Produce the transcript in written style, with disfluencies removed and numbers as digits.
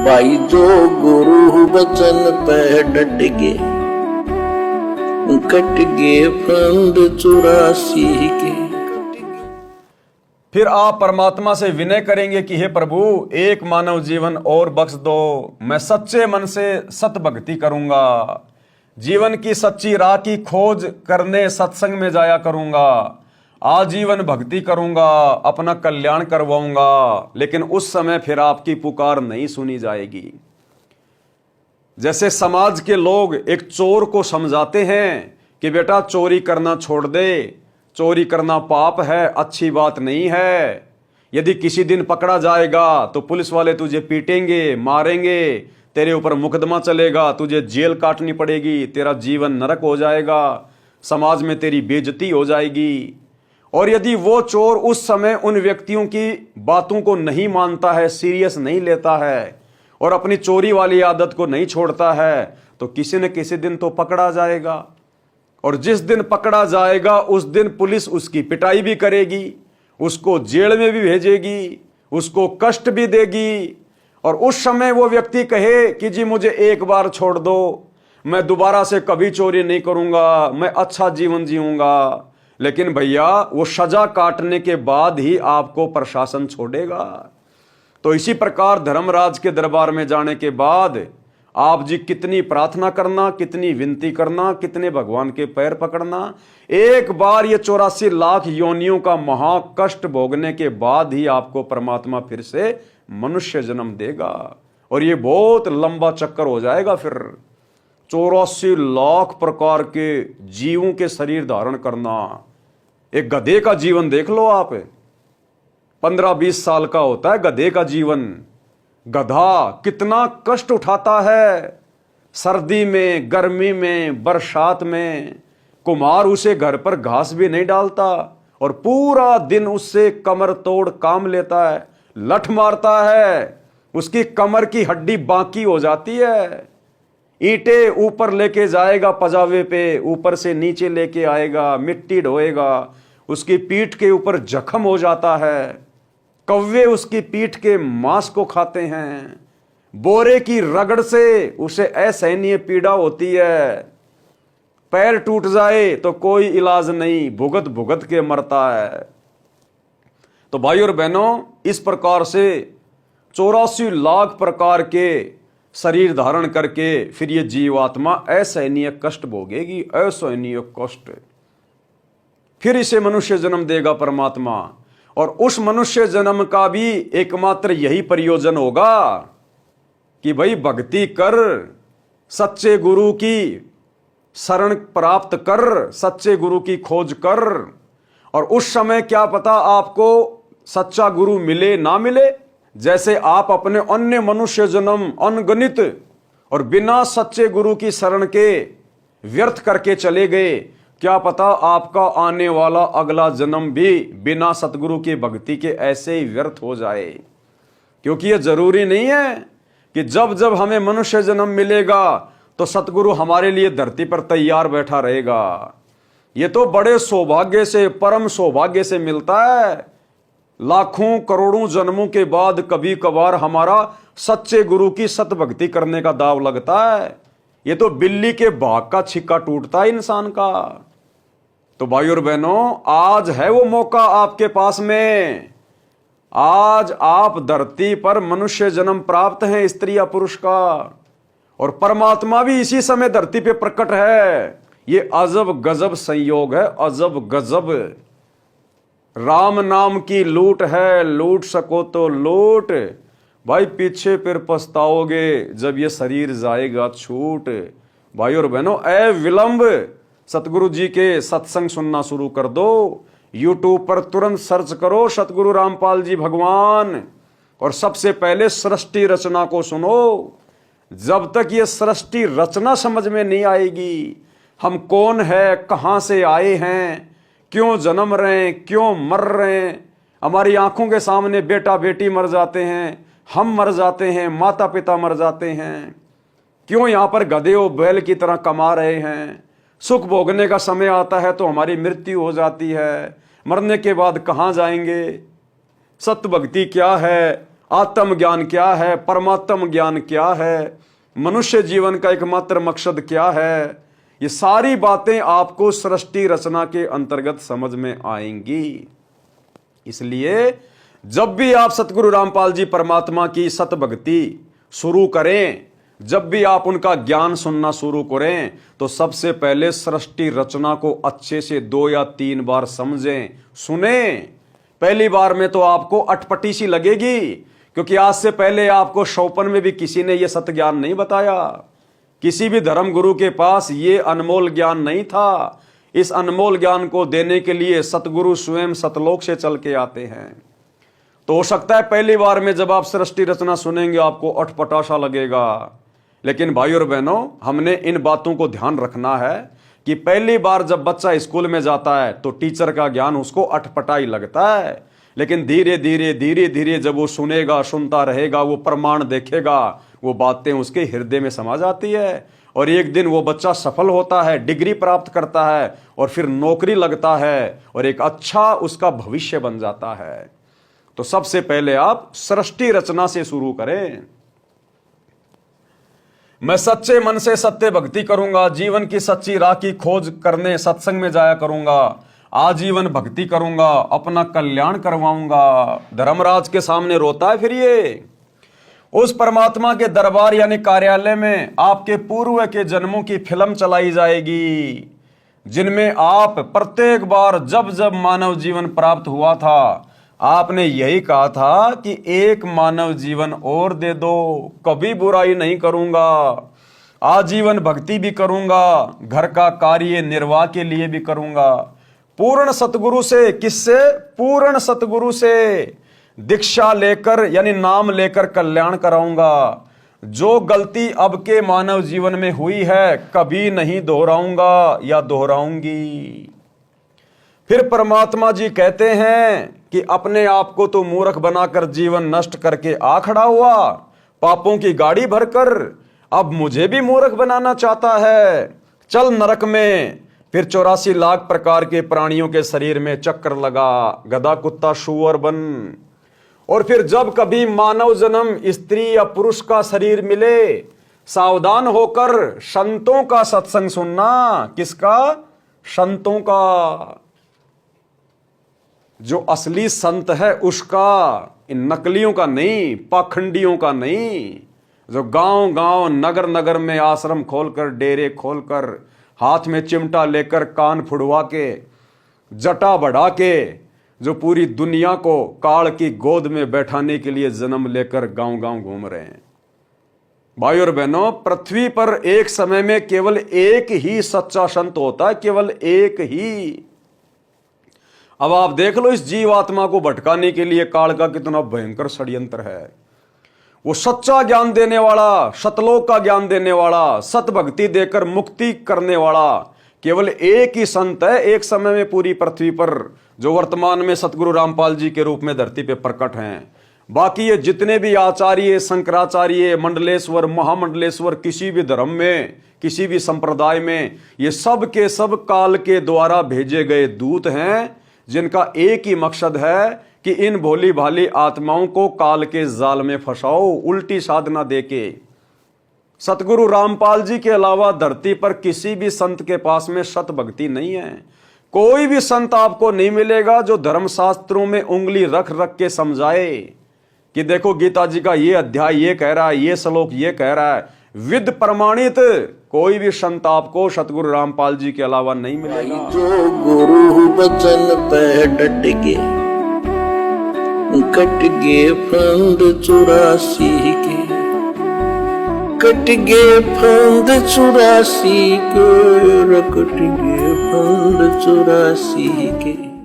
भाई जो गुरु बचन पे डट गे, कट गे फंद 84 के। फिर आप परमात्मा से विनय करेंगे कि हे प्रभु, एक मानव जीवन और बख्श दो, मैं सच्चे मन से सत भक्ति करूंगा, जीवन की सच्ची राह की खोज करने सत्संग में जाया करूंगा, आजीवन भक्ति करूंगा, अपना कल्याण करवाऊंगा। लेकिन उस समय फिर आपकी पुकार नहीं सुनी जाएगी। जैसे समाज के लोग एक चोर को समझाते हैं कि बेटा चोरी करना छोड़ दे, चोरी करना पाप है, अच्छी बात नहीं है, यदि किसी दिन पकड़ा जाएगा तो पुलिस वाले तुझे पीटेंगे, मारेंगे, तेरे ऊपर मुकदमा चलेगा, तुझे जेल काटनी पड़ेगी, तेरा जीवन नरक हो जाएगा, समाज में तेरी बेइज्जती हो जाएगी। और यदि वो चोर उस समय उन व्यक्तियों की बातों को नहीं मानता है, सीरियस नहीं लेता है और अपनी चोरी वाली आदत को नहीं छोड़ता है, तो किसी न किसी दिन तो पकड़ा जाएगा। और जिस दिन पकड़ा जाएगा उस दिन पुलिस उसकी पिटाई भी करेगी, उसको जेल में भी भेजेगी, उसको कष्ट भी देगी। और उस समय वो व्यक्ति कहे कि जी मुझे एक बार छोड़ दो, मैं दोबारा से कभी चोरी नहीं करूंगा, मैं अच्छा जीवन जीऊंगा। लेकिन भैया वो सजा काटने के बाद ही आपको प्रशासन छोड़ेगा। तो इसी प्रकार धर्मराज के दरबार में जाने के बाद आप जी कितनी प्रार्थना करना, कितनी विनती करना, कितने भगवान के पैर पकड़ना, एक बार ये 84 लाख योनियों का महाकष्ट भोगने के बाद ही आपको परमात्मा फिर से मनुष्य जन्म देगा। और ये बहुत लंबा चक्कर हो जाएगा। फिर 84 लाख प्रकार के जीवों के शरीर धारण करना। एक गधे का जीवन देख लो आप, 15-20 साल का होता है गधे का जीवन। गधा कितना कष्ट उठाता है, सर्दी में, गर्मी में, बरसात में। कुम्हार उसे घर पर घास भी नहीं डालता और पूरा दिन उससे कमर तोड़ काम लेता है, लठ मारता है, उसकी कमर की हड्डी बाकी हो जाती है। ईंटे ऊपर लेके जाएगा पजावे पे, ऊपर से नीचे लेके आएगा, मिट्टी ढोएगा, उसकी पीठ के ऊपर जख्म हो जाता है, कौवे उसकी पीठ के मांस को खाते हैं, बोरे की रगड़ से उसे असहनीय पीड़ा होती है, पैर टूट जाए तो कोई इलाज नहीं, भुगत भुगत के मरता है। तो भाई और बहनों, इस प्रकार से 84 लाख प्रकार के शरीर धारण करके फिर ये जीवात्मा असहनीय कष्ट भोगेगी, असहनीय कष्ट। फिर इसे मनुष्य जन्म देगा परमात्मा। और उस मनुष्य जन्म का भी एकमात्र यही प्रयोजन होगा कि भाई भक्ति कर, सच्चे गुरु की शरण प्राप्त कर, सच्चे गुरु की खोज कर। और उस समय क्या पता आपको सच्चा गुरु मिले ना मिले। जैसे आप अपने अन्य मनुष्य जन्म अनगणित और बिना सच्चे गुरु की शरण के व्यर्थ करके चले गए, क्या पता आपका आने वाला अगला जन्म भी बिना सतगुरु की भक्ति के ऐसे ही व्यर्थ हो जाए। क्योंकि यह जरूरी नहीं है कि जब जब हमें मनुष्य जन्म मिलेगा तो सतगुरु हमारे लिए धरती पर तैयार बैठा रहेगा। यह तो बड़े सौभाग्य से, परम सौभाग्य से मिलता है। लाखों करोड़ों जन्मों के बाद कभी कभार हमारा सच्चे गुरु की सत भक्ति करने का दाव लगता है। ये तो बिल्ली के भाग का छिक्का टूटता है इंसान का। तो भाई और बहनों, आज है वो मौका आपके पास में। आज आप धरती पर मनुष्य जन्म प्राप्त हैं, स्त्री या पुरुष का, और परमात्मा भी इसी समय धरती पे प्रकट है। ये अजब गजब संयोग है, अजब गजब। राम नाम की लूट है, लूट सको तो लूट, भाई पीछे फिर पछताओगे जब ये शरीर जाएगा छूट। भाई और बहनों, विलंब सतगुरु जी के सत्संग सुनना शुरू कर दो। यूट्यूब पर तुरंत सर्च करो सतगुरु रामपाल जी भगवान, और सबसे पहले सृष्टि रचना को सुनो। जब तक ये सृष्टि रचना समझ में नहीं आएगी, हम कौन है, कहां से आए हैं, क्यों जन्म रहे हैं, क्यों मर रहे हैं, हमारी आंखों के सामने बेटा बेटी मर जाते हैं, हम मर जाते हैं, माता पिता मर जाते हैं, क्यों यहाँ पर गधे और बैल की तरह कमा रहे हैं, सुख भोगने का समय आता है तो हमारी मृत्यु हो जाती है, मरने के बाद कहाँ जाएंगे, सत्य भक्ति क्या है, आत्म ज्ञान क्या है, परमात्म ज्ञान क्या है, मनुष्य जीवन का एकमात्र मकसद क्या है, ये सारी बातें आपको सृष्टि रचना के अंतर्गत समझ में आएंगी। इसलिए जब भी आप सतगुरु रामपाल जी परमात्मा की सत भक्ति शुरू करें, जब भी आप उनका ज्ञान सुनना शुरू करें, तो सबसे पहले सृष्टि रचना को अच्छे से 2 या 3 बार समझें, सुने। पहली बार में तो आपको अटपटी सी लगेगी, क्योंकि आज से पहले आपको शौपन में भी किसी ने यह सत ज्ञान नहीं बताया। किसी भी धर्म गुरु के पास ये अनमोल ज्ञान नहीं था। इस अनमोल ज्ञान को देने के लिए सतगुरु स्वयं सतलोक से चल के आते हैं। तो हो सकता है पहली बार में जब आप सृष्टि रचना सुनेंगे आपको अटपटा सा लगेगा, लेकिन भाई और बहनों, हमने इन बातों को ध्यान रखना है कि पहली बार जब बच्चा स्कूल में जाता है तो टीचर का ज्ञान उसको अटपटा ही लगता है, लेकिन धीरे धीरे जब वो सुनेगा, सुनता रहेगा, वो प्रमाण देखेगा, वो बातें उसके हृदय में समा जाती है और एक दिन वो बच्चा सफल होता है, डिग्री प्राप्त करता है और फिर नौकरी लगता है और एक अच्छा उसका भविष्य बन जाता है। तो सबसे पहले आप सृष्टि रचना से शुरू करें। मैं सच्चे मन से सत्य भक्ति करूंगा, जीवन की सच्ची राह की खोज करने सत्संग में जाया करूंगा, आजीवन भक्ति करूंगा, अपना कल्याण करवाऊंगा। धर्मराज के सामने रोता है फिर ये। उस परमात्मा के दरबार यानी कार्यालय में आपके पूर्व के जन्मों की फिल्म चलाई जाएगी, जिनमें आप प्रत्येक बार जब जब मानव जीवन प्राप्त हुआ था आपने यही कहा था कि एक मानव जीवन और दे दो, कभी बुराई नहीं करूंगा, आजीवन भक्ति भी करूंगा, घर का कार्य निर्वाह के लिए भी करूंगा। पूर्ण सतगुरु से, किससे? पूर्ण सतगुरु से दीक्षा लेकर यानी नाम लेकर कल्याण कराऊंगा। जो गलती अब के मानव जीवन में हुई है कभी नहीं दोहराऊंगा या दोहराऊंगी। फिर परमात्मा जी कहते हैं कि अपने आप को तो मूर्ख बनाकर जीवन नष्ट करके आ खड़ा हुआ, पापों की गाड़ी भरकर अब मुझे भी मूर्ख बनाना चाहता है। चल नरक में। फिर 84 लाख प्रकार के प्राणियों के शरीर में चक्कर लगा, गधा कुत्ता सूअर बन। और फिर जब कभी मानव जन्म स्त्री या पुरुष का शरीर मिले, सावधान होकर संतों का सत्संग सुनना। किसका? संतों का। जो असली संत है उसका, इन नकलियों का नहीं, पाखंडियों का नहीं। जो गांव गांव नगर नगर में आश्रम खोलकर, डेरे खोलकर, हाथ में चिमटा लेकर, कान फुड़वा के, जटा बढ़ा के, जो पूरी दुनिया को काल की गोद में बैठाने के लिए जन्म लेकर गांव गांव घूम रहे हैं। भाई और बहनों, पृथ्वी पर एक समय में केवल एक ही सच्चा संत होता है, केवल एक ही। अब आप देख लो इस जीवात्मा को भटकाने के लिए काल का कितना भयंकर षड्यंत्र है। वो सच्चा ज्ञान देने वाला, सतलोक का ज्ञान देने वाला, सत भक्ति देकर मुक्ति करने वाला केवल एक ही संत है एक समय में पूरी पृथ्वी पर, जो वर्तमान में सतगुरु रामपाल जी के रूप में धरती पे प्रकट हैं। बाकी ये जितने भी आचार्य, शंकराचार्य, मंडलेश्वर, महामंडलेश्वर, किसी भी धर्म में, किसी भी संप्रदाय में, ये सब के सब काल के द्वारा भेजे गए दूत हैं, जिनका एक ही मकसद है कि इन भोली भाली आत्माओं को काल के जाल में फंसाओ, उल्टी साधना देके। सतगुरु रामपाल जी के अलावा धरती पर किसी भी संत के पास में सत भक्ति नहीं है। कोई भी संत आपको नहीं मिलेगा जो धर्मशास्त्रों में उंगली रख रख के समझाए कि देखो गीता जी का ये अध्याय ये कह रहा है, ये श्लोक ये कह रहा है। विद प्रमाणित कोई भी संत आपको सतगुरु रामपाल जी के अलावा नहीं मिलेगा। जो गुरु बचन पे डट के, कट गे फंद 84 के, कट गे फंद 84 के, कट गे फंद 84 के।